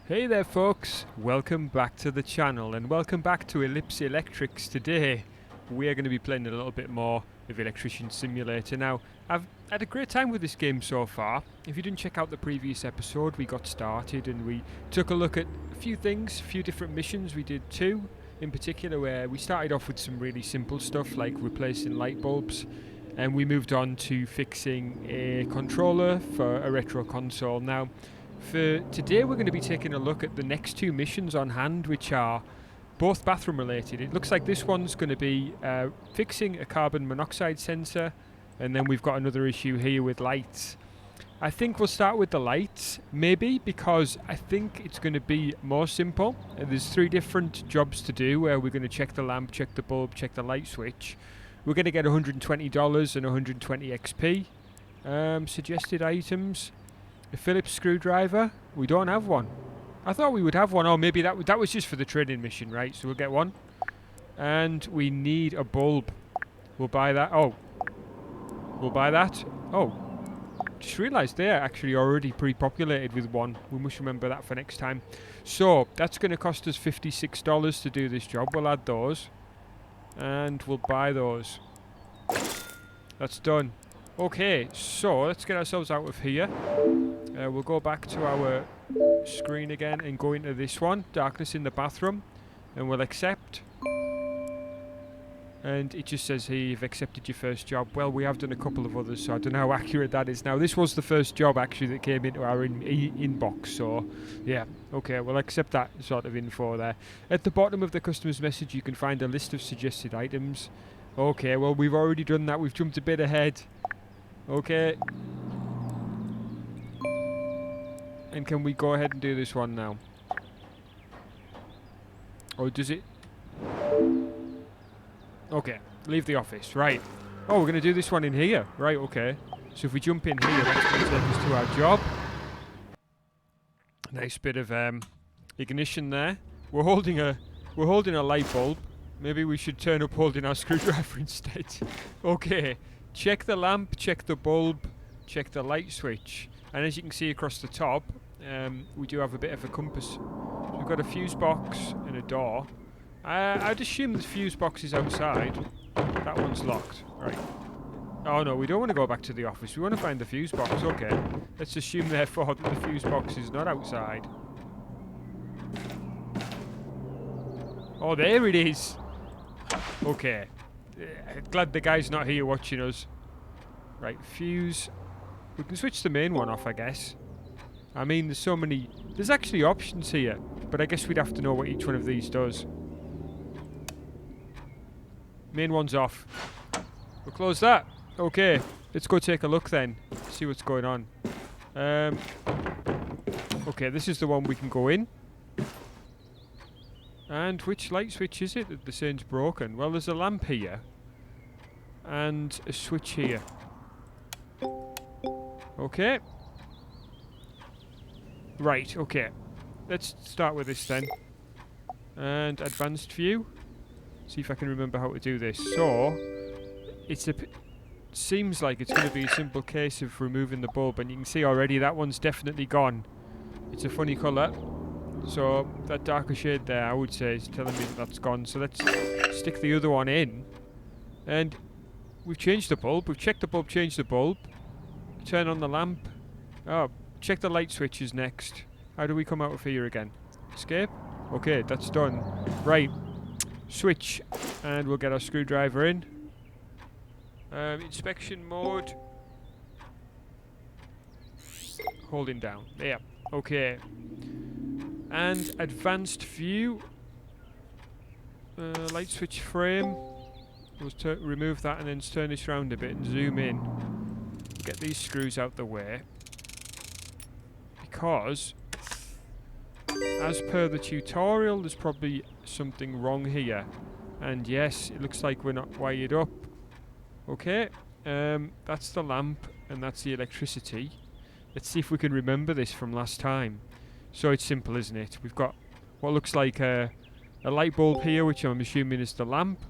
Hey there folks, welcome back to the channel and welcome back to Electrics. Today we are going to be playing a little bit more of Electrician Simulator. Now, I've had a great time with this game so far. If you didn't check out the previous episode, we got started and we took a look at a few things, a few different missions. We did two in particular where we started off with some really simple stuff like replacing light bulbs, and we moved on to fixing a controller for a retro console. Now, for today we're going to be taking a look at the next two missions on hand, which are both bathroom related. It looks like this one's going to be fixing a carbon monoxide sensor, and then we've got another issue here with lights. I think we'll start with the lights, maybe, because I think it's going to be more simple. There's three different jobs to do where we're going to check the lamp, check the bulb, check the light switch. We're going to get $120 and 120 XP. Suggested items. A Phillips screwdriver. We don't have one. I thought we would have one. Oh, maybe that was just for the training mission, right? So we'll get one. And we need a bulb. We'll buy that. Oh. We'll buy that. Oh. Just realised they're actually already pre-populated with one. We must remember that for next time. So, that's going to cost us $56 to do this job. We'll add those. And we'll buy those. That's done. Okay, so let's get ourselves out of here. We'll go back to our screen again and go into this one, darkness in the bathroom, and we'll accept. And it just says here, you've accepted your first job. Well, we have done a couple of others, so I don't know how accurate that is. Now, this was the first job actually that came into our inbox, so yeah, okay, we'll accept that sort of info there. At the bottom of the customer's message, you can find a list of suggested items. Okay, well, we've already done that. We've jumped a bit ahead. Okay. And can we go ahead and do this one now? Or does it? Okay, leave the office. Right. Oh, we're going to do this one in here. Right, okay. So if we jump in here, that's going to take us to our job. Nice bit of ignition there. We're holding a light bulb. Maybe we should turn up holding our screwdriver instead. Okay. Check the lamp, check the bulb, check the light switch. And as you can see across the top, we do have a bit of a compass. So we've got a fuse box and a door. I'd assume the fuse box is outside. That one's locked. Right. Oh no, we don't want to go back to the office. We want to find the fuse box. Okay. Let's assume therefore that the fuse box is not outside. Oh, there it is. Okay. Glad the guy's not here watching us. Right, fuse. We can switch the main one off, I guess. I mean, there's so many... There's actually options here, but I guess we'd have to know what each one of these does. Main one's off. We'll close that. Okay, let's go take a look then. See what's going on. Okay, this is the one we can go in. And which light switch is it that the saying's broken? Well, there's a lamp here. And a switch here. Okay. Right, okay. Let's start with this then. And advanced view. See if I can remember how to do this. So, seems like it's going to be a simple case of removing the bulb. And you can see already that one's definitely gone. It's a funny colour. So, that darker shade there, I would say, is telling me that's gone. So let's stick the other one in. And we've changed the bulb. We've checked the bulb, changed the bulb. Turn on the lamp. Oh, check the light switches next. How do we come out of here again? Escape? Okay, that's done. Right. Switch. And we'll get our screwdriver in. Inspection mode. Holding down. There. Okay. And advanced view. Light switch frame. We'll remove that and then turn this round a bit and zoom in. Get these screws out the way. Because, as per the tutorial, there's probably something wrong here. And yes, it looks like we're not wired up. Okay. That's the lamp and that's the electricity. Let's see if we can remember this from last time. So it's simple, isn't it? We've got what looks like a light bulb here, which I'm assuming is the lamp,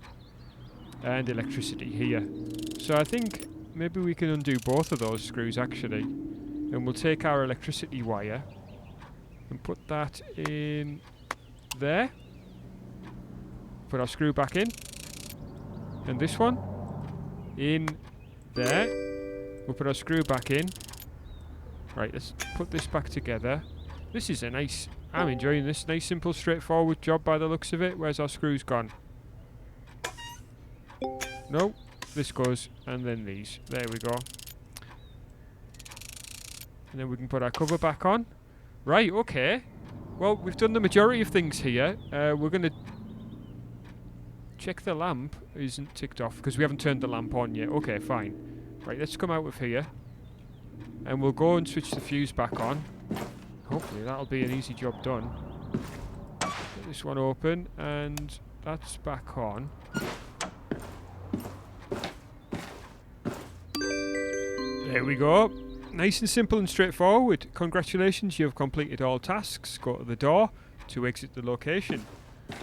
and electricity here. So I think maybe we can undo both of those screws actually, and we'll take our electricity wire and put that in there. Put our screw back in. And this one in there. We'll put our screw back in. Right, let's put this back together. This is a nice... I'm enjoying this. Nice, simple, straightforward job by the looks of it. Where's our screws gone? No. This goes, and then these. There we go. And then we can put our cover back on. Right, okay. Well, we've done the majority of things here. We're going to check the lamp isn't ticked off because we haven't turned the lamp on yet. Okay, fine. Right, let's come out of here. And we'll go and switch the fuse back on. Hopefully that'll be an easy job done. Get this one open, and that's back on. There we go. Nice and simple and straightforward. Congratulations, you have completed all tasks. Go to the door to exit the location.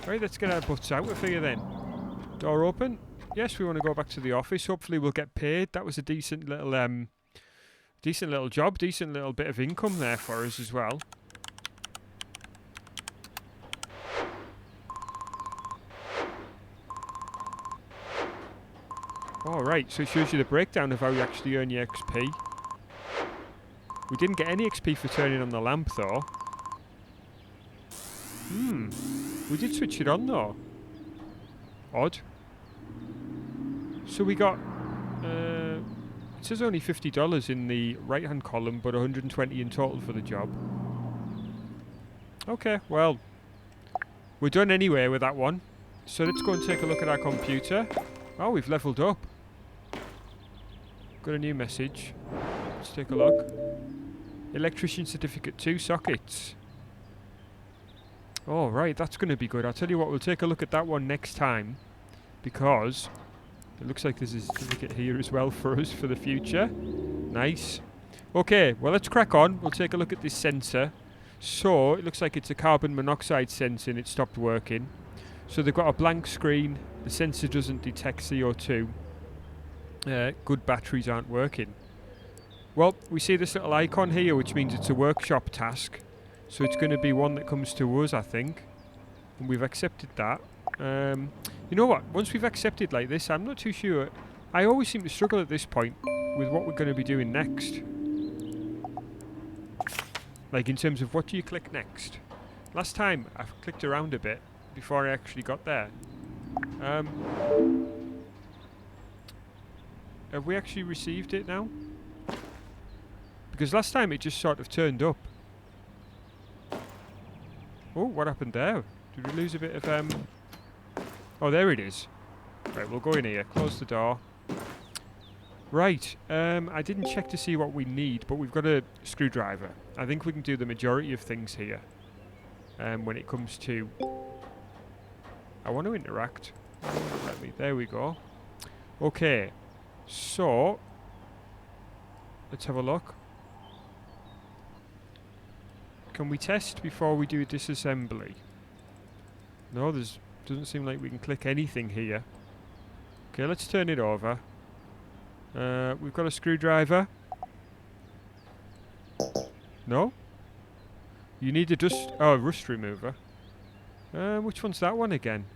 Right, let's get our butts out of here then. Door open. Yes, we want to go back to the office. Hopefully we'll get paid. That was a decent little job, decent little bit of income there for us as well. Alright, so it shows you the breakdown of how you actually earn your XP. We didn't get any XP for turning on the lamp though. We did switch it on though. Odd. So we got... it says only $50 in the right hand column, but $120 in total for the job. Okay, well, we're done anyway with that one. So let's go and take a look at our computer. Oh, we've leveled up. Got a new message. Let's take a look. Electrician Certificate 2 sockets. Oh, right, that's going to be good. I'll tell you what, we'll take a look at that one next time. Because it looks like there's a certificate here as well for us for the future. Nice. Okay, well, let's crack on. We'll take a look at this sensor. So, it looks like it's a carbon monoxide sensor and it stopped working. So they've got a blank screen. The sensor doesn't detect CO2. Good batteries aren't working. Well, we see this little icon here, which means it's a workshop task. So it's going to be one that comes to us, I think. And we've accepted that. You know what? Once we've accepted like this, I'm not too sure. I always seem to struggle at this point with what we're going to be doing next. Like in terms of what do you click next? Last time I clicked around a bit before I actually got there. Have we actually received it now? Because last time it just sort of turned up. Oh, what happened there? Did we lose a bit of... Oh, there it is. Right, we'll go in here. Close the door. Right, I didn't check to see what we need, but we've got a screwdriver. I think we can do the majority of things here. When it comes to... I want to interact. Let me... There we go. Okay. So... Let's have a look. Can we test before we do disassembly? No, there's... Doesn't seem like we can click anything here. Okay, let's turn it over. We've got a screwdriver. No? You need a dust... Oh, rust remover. Which one's that one again?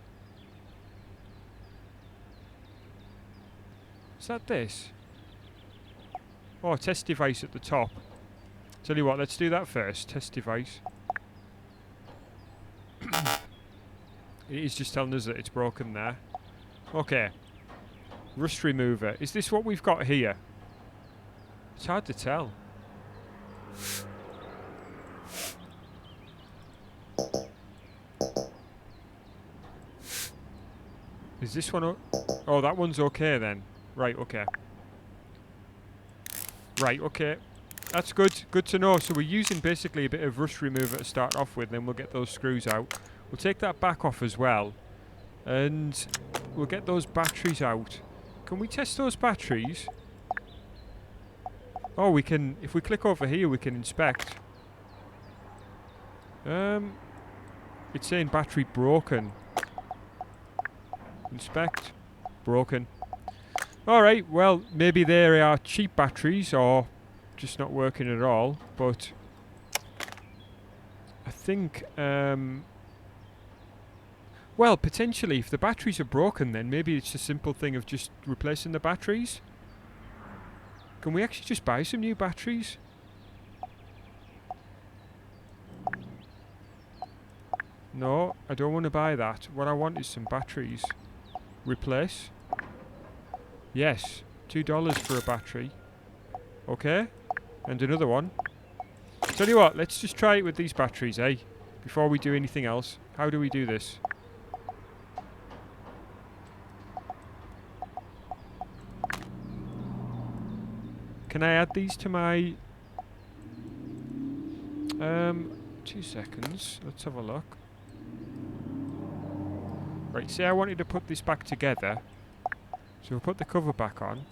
Is that this? Oh, test device at the top. Tell you what, let's do that first. Test device. It is just telling us that it's broken there. Okay. Rust remover. Is this what we've got here? It's hard to tell. Is this one... Oh, that one's okay then. Right, okay. Right, okay. That's good. Good to know. So we're using basically a bit of rust remover to start off with, then we'll get those screws out. We'll take that back off as well. And we'll get those batteries out. Can we test those batteries? Oh, we can... If we click over here, we can inspect. It's saying battery broken. Inspect. Broken. Alright, well, maybe they are cheap batteries or just not working at all, but I think, well, potentially, if the batteries are broken, then maybe it's a simple thing of just replacing the batteries. Can we actually just buy some new batteries? No, I don't want to buy that. What I want is some batteries. Replace. Yes, $2 for a battery. Okay, and another one. Tell you what, let's just try it with these batteries, eh? Before we do anything else. How do we do this? Can I add these to my... 2 seconds. Let's have a look. Right, say I wanted to put this back together. So we'll put the cover back on.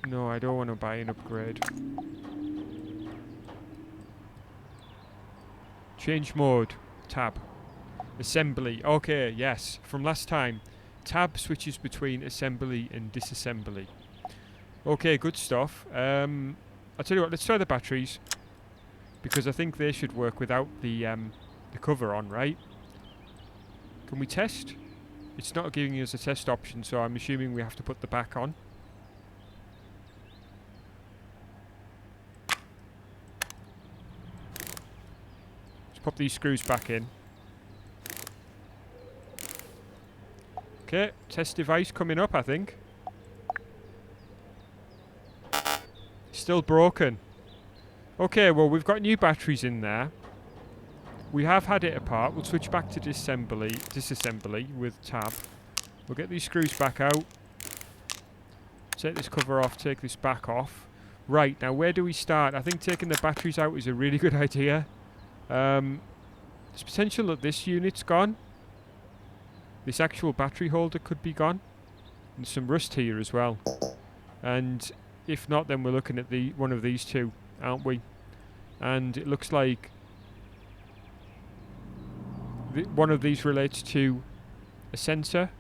No, I don't want to buy an upgrade. Change mode. Tab. Assembly. Okay, yes. From last time. Tab switches between assembly and disassembly. Okay, good stuff. I'll tell you what, let's try the batteries. Because I think they should work without the cover on, right? Can we test? It's not giving us a test option, so I'm assuming we have to put the back on. Let's pop these screws back in. Okay, test device coming up, I think. Still broken. Okay, well, we've got new batteries in there. We have had it apart. We'll switch back to disassembly with tab. We'll get these screws back out. Take this cover off, take this back off. Right, now where do we start? I think taking the batteries out is a really good idea. There's potential that this unit's gone. This actual battery holder could be gone. And some rust here as well. And if not, then we're looking at one of these two, aren't we? And it looks like one of these relates to a sensor.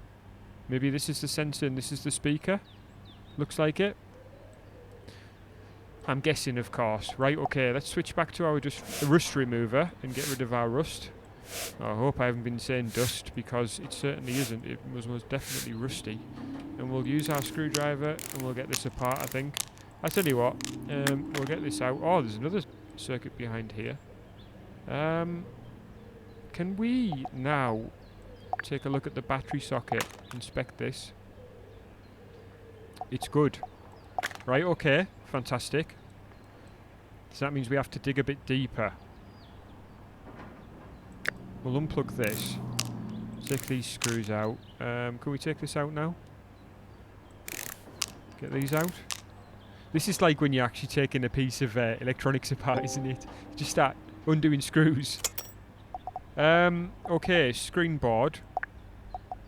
Maybe this is the sensor and this is the speaker. Looks like it. I'm guessing, of course. Right, okay, let's switch back to our rust remover and get rid of our rust. I hope I haven't been saying dust, because it certainly isn't. It was most definitely rusty. And we'll use our screwdriver and we'll get this apart, I think. I'll tell you what, we'll get this out. Oh, there's another circuit behind here. Can we now take a look at the battery socket, inspect this? It's good. Right, okay, fantastic. So that means we have to dig a bit deeper. We'll unplug this. Take these screws out. Can we take this out now? Get these out. This is like when you're actually taking a piece of electronics apart, isn't it? You just start undoing screws. Okay, screen board.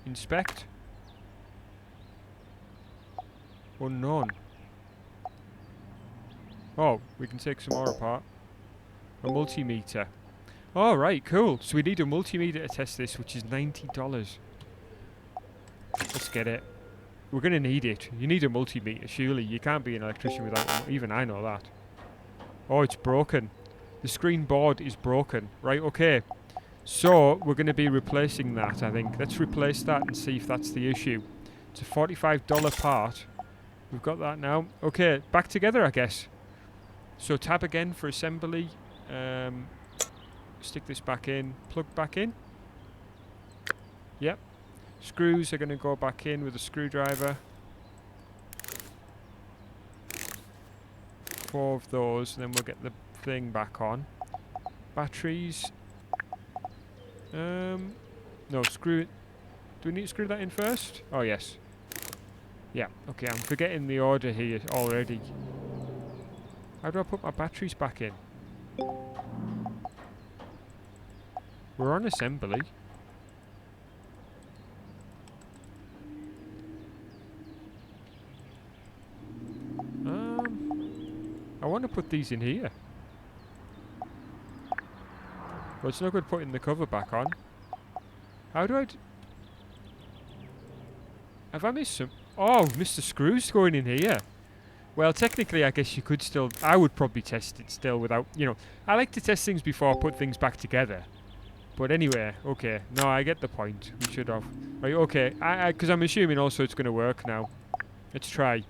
Inspect. Unknown. Oh, we can take some more apart. A multimeter. Alright, cool. So we need a multimeter to test this, which is $90. Let's get it. We're going to need it. You need a multimeter, surely. You can't be an electrician without one. Even I know that. Oh, it's broken. The screen board is broken. Right, okay. So, we're going to be replacing that, I think. Let's replace that and see if that's the issue. It's a $45 part. We've got that now. Okay, back together, I guess. So, tab again for assembly. Stick this back in. Plug back in. Yep. Screws are going to go back in with a screwdriver. 4 of those, and then we'll get the thing back on. Batteries. No, screw it. Do we need to screw that in first? Oh, yes. Yeah, okay, I'm forgetting the order here already. How do I put my batteries back in? We're on assembly. I want to put these in here. Well, it's no good putting the cover back on. How do I... Have I missed some... Oh, I've missed the screws going in here. Well, technically, I guess you could still... I would probably test it still without... You know, I like to test things before I put things back together. But anyway, okay. No, I get the point. We should have. Right, okay. Because I'm assuming also it's going to work now. Let's try.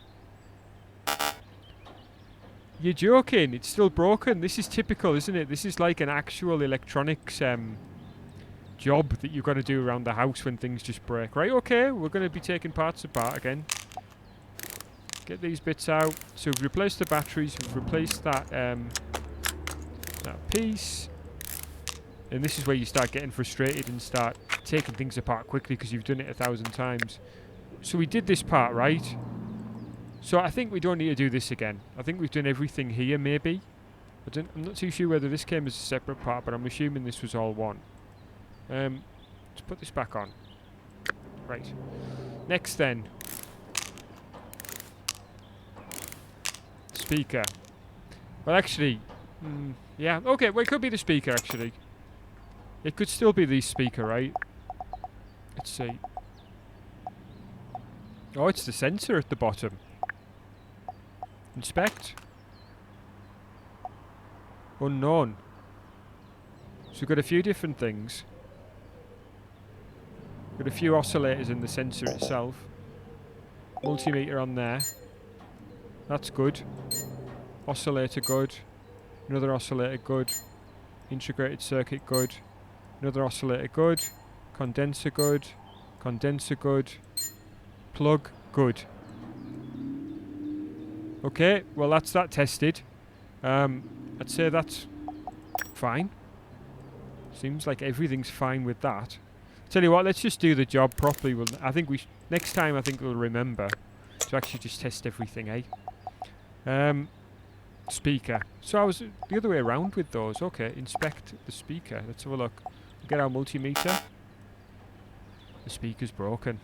You're joking. It's still broken. This is typical, isn't it? This is like an actual electronics job that you've got to do around the house when things just break. Right, okay. We're going to be taking parts apart again. Get these bits out. So we've replaced the batteries. We've replaced that, that piece. And this is where you start getting frustrated and start taking things apart quickly because you've done it 1,000 times. So we did this part, right? So I think we don't need to do this again. I think we've done everything here, maybe. I'm not too sure whether this came as a separate part, but I'm assuming this was all one. Let's put this back on. Right. Next then. Speaker. Well, actually... yeah, okay, well, it could be the speaker, actually. It could still be the speaker, right? Let's see. Oh, it's the sensor at the bottom. Inspect. Unknown. So we've got a few different things. Got a few oscillators in the sensor itself. Multimeter on there. That's good. Oscillator good. Another oscillator good. Integrated circuit good. Another oscillator good. Condenser good. Condenser good. Plug good. Okay, well that's that tested. I'd say that's fine. Seems like everything's fine with that. Tell you what, let's just do the job properly. I think we next time I think we'll remember to actually just test everything, eh? Speaker. So I was the other way around with those. Okay, inspect the speaker. Let's have a look. Get our multimeter. The speaker's broken.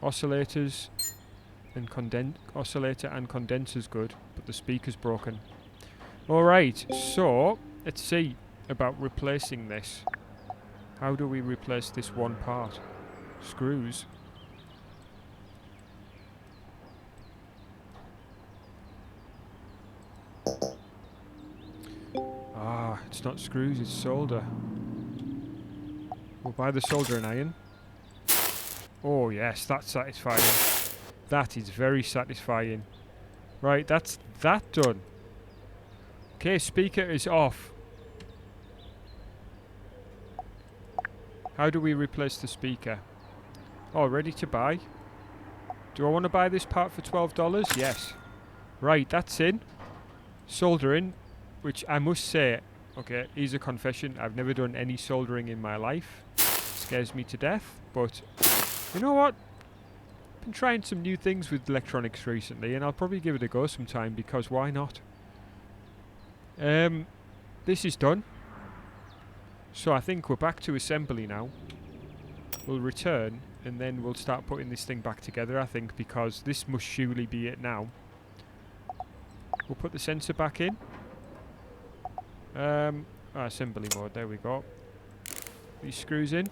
Oscillators and oscillator and condenser's good, but the speaker's broken. Alright, so let's see about replacing this. How do we replace this one part? Screws. Ah, it's not screws, it's solder. We'll buy the soldering iron. Oh yes, that's satisfying. That is very satisfying. Right, that's that done. Okay, speaker is off. How do we replace the speaker? Oh, ready to buy. Do I want to buy this part for $12? Yes. Right, that's in. Soldering, which I must say, okay, is a confession. I've never done any soldering in my life. It scares me to death, but you know what? I've been trying some new things with electronics recently, and I'll probably give it a go sometime, because why not? This is done. So I think we're back to assembly now. We'll return, and then we'll start putting this thing back together, I think, because this must surely be it now. We'll put the sensor back in. Assembly mode, there we go. These screws in.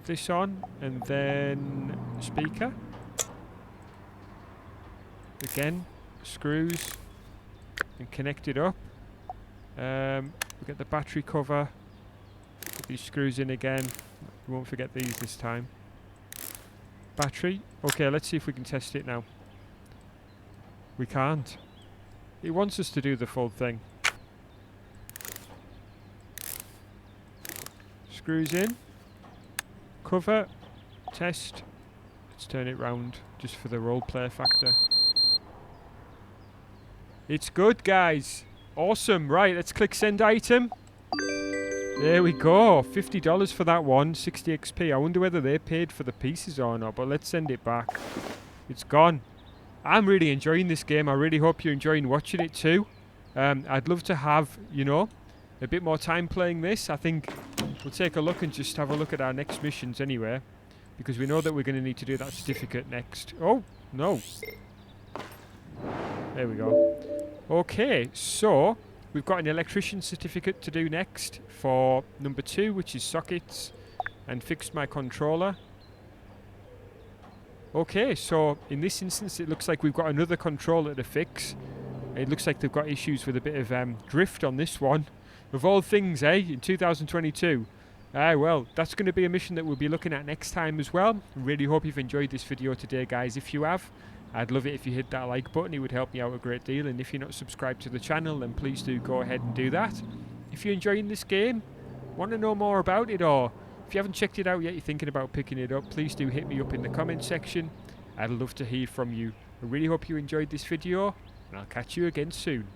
This on, and then speaker. Again, screws, and connect it up. We get the battery cover. Put these screws in again. We won't forget these this time. Battery. Okay, let's see if we can test it now. We can't. It wants us to do the full thing. Screws in. Cover. Test. Let's turn it round just for the roleplay factor. It's good, guys. Awesome. Right, let's click send item. There we go. $50 for that one. 60 XP. I wonder whether they paid for the pieces or not, but let's send it back. It's gone. I'm really enjoying this game. I really hope you're enjoying watching it too. I'd love to have, you know, a bit more time playing this. I think we'll take a look and just have a look at our next missions anyway, because we know that we're going to need to do that certificate next. Oh, no. There we go. Okay, so we've got an electrician certificate to do next for number 2, which is sockets, and fix my controller. Okay, so in this instance it looks like we've got another controller to fix. It looks like they've got issues with a bit of drift on this one. Of all things, in 2022. Well, that's going to be a mission that we'll be looking at next time as well. Really hope you've enjoyed this video today, guys. If you have, I'd love it if you hit that like button. It would help me out a great deal. And if you're not subscribed to the channel, then please do go ahead and do that. If you're enjoying this game, want to know more about it, or if you haven't checked it out yet, you're thinking about picking it up, please do hit me up in the comment section. I'd love to hear from you. I really hope you enjoyed this video, and I'll catch you again soon.